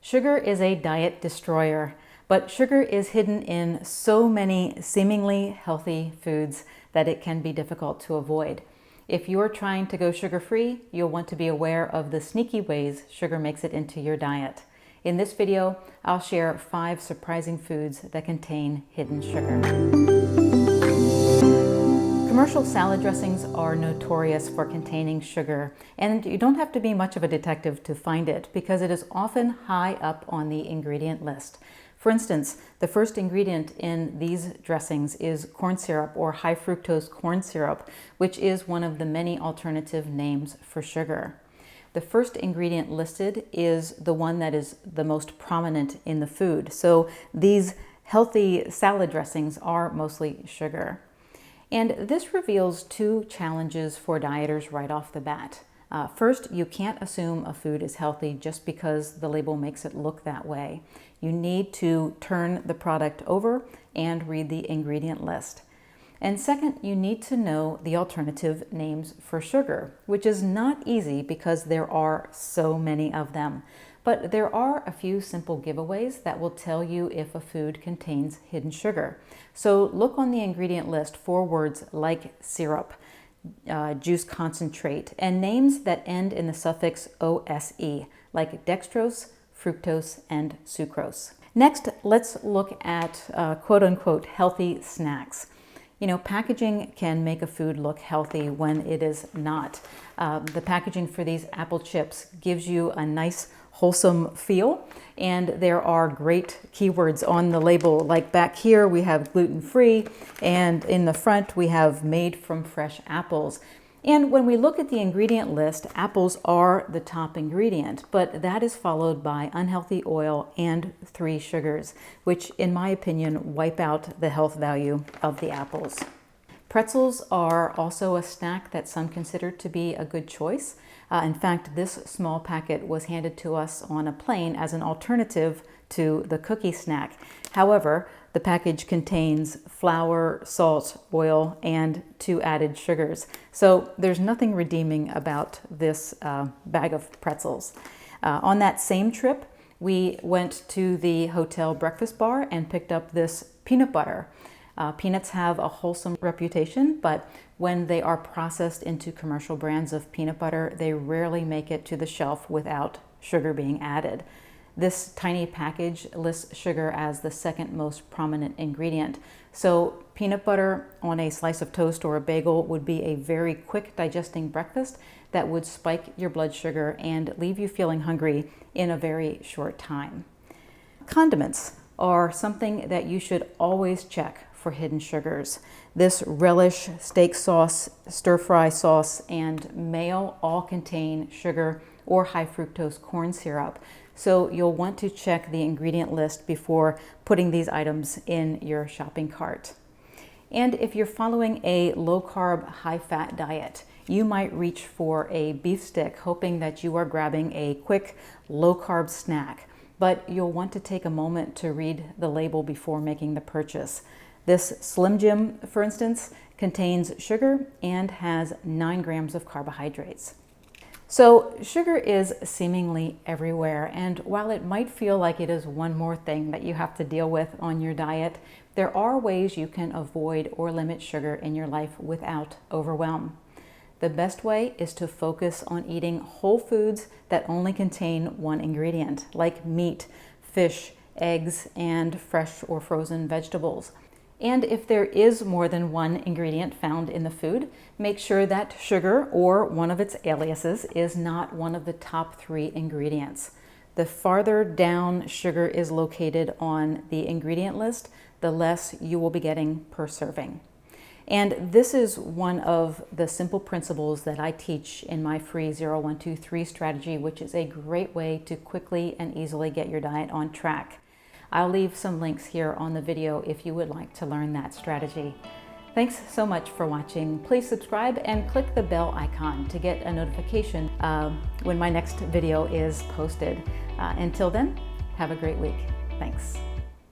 Sugar is a diet destroyer, but sugar is hidden in so many seemingly healthy foods that it can be difficult to avoid. If you're trying to go sugar-free, you'll want to be aware of the sneaky ways sugar makes it into your diet. In this video, I'll share 5 surprising foods that contain hidden sugar. Commercial salad dressings are notorious for containing sugar, and you don't have to be much of a detective to find it because it is often high up on the ingredient list. For instance, the first ingredient in these dressings is corn syrup or high fructose corn syrup, which is one of the many alternative names for sugar. The first ingredient listed is the one that is the most prominent in the food. So these healthy salad dressings are mostly sugar. And this reveals 2 challenges for dieters right off the bat. First, you can't assume a food is healthy just because the label makes it look that way. You need to turn the product over and read the ingredient list. And second, you need to know the alternative names for sugar, which is not easy because there are so many of them. But there are a few simple giveaways that will tell you if a food contains hidden sugar. So look on the ingredient list for words like syrup, juice concentrate, and names that end in the suffix OSE, like dextrose, fructose, and sucrose. Next, let's look at quote-unquote healthy snacks. You know, packaging can make a food look healthy when it is not. The packaging for these apple chips gives you a nice, wholesome feel, and there are great keywords on the label. Like back here, we have gluten-free, and in the front, we have made from fresh apples. And when we look at the ingredient list, apples are the top ingredient, but that is followed by unhealthy oil and 3 sugars, which in my opinion wipe out the health value of the apples. Pretzels are also a snack that some consider to be a good choice. In fact, this small packet was handed to us on a plane as an alternative to the cookie snack. However, the package contains flour, salt, oil, and 2 added sugars. So there's nothing redeeming about this bag of pretzels. On that same trip, we went to the hotel breakfast bar and picked up this peanut butter. Peanuts have a wholesome reputation, but when they are processed into commercial brands of peanut butter, they rarely make it to the shelf without sugar being added. This tiny package lists sugar as the second most prominent ingredient. So peanut butter on a slice of toast or a bagel would be a very quick digesting breakfast that would spike your blood sugar and leave you feeling hungry in a very short time. Condiments are something that you should always check for hidden sugars. This relish, steak sauce, stir-fry sauce, and mayo all contain sugar or high fructose corn syrup. So you'll want to check the ingredient list before putting these items in your shopping cart. And if you're following a low-carb, high-fat diet, you might reach for a beef stick hoping that you are grabbing a quick low-carb snack, but you'll want to take a moment to read the label before making the purchase. This Slim Jim, for instance, contains sugar and has 9 grams of carbohydrates. So sugar is seemingly everywhere, and while it might feel like it is one more thing that you have to deal with on your diet, there are ways you can avoid or limit sugar in your life without overwhelm. The best way is to focus on eating whole foods that only contain 1 ingredient, like meat, fish, eggs, and fresh or frozen vegetables. And if there is more than 1 ingredient found in the food, make sure that sugar or one of its aliases is not one of the top 3 ingredients. The farther down sugar is located on the ingredient list, the less you will be getting per serving. And this is one of the simple principles that I teach in my free 0123 strategy, which is a great way to quickly and easily get your diet on track. I'll leave some links here on the video if you would like to learn that strategy. Thanks so much for watching. Please subscribe and click the bell icon to get a notification when my next video is posted. Until then, have a great week. Thanks.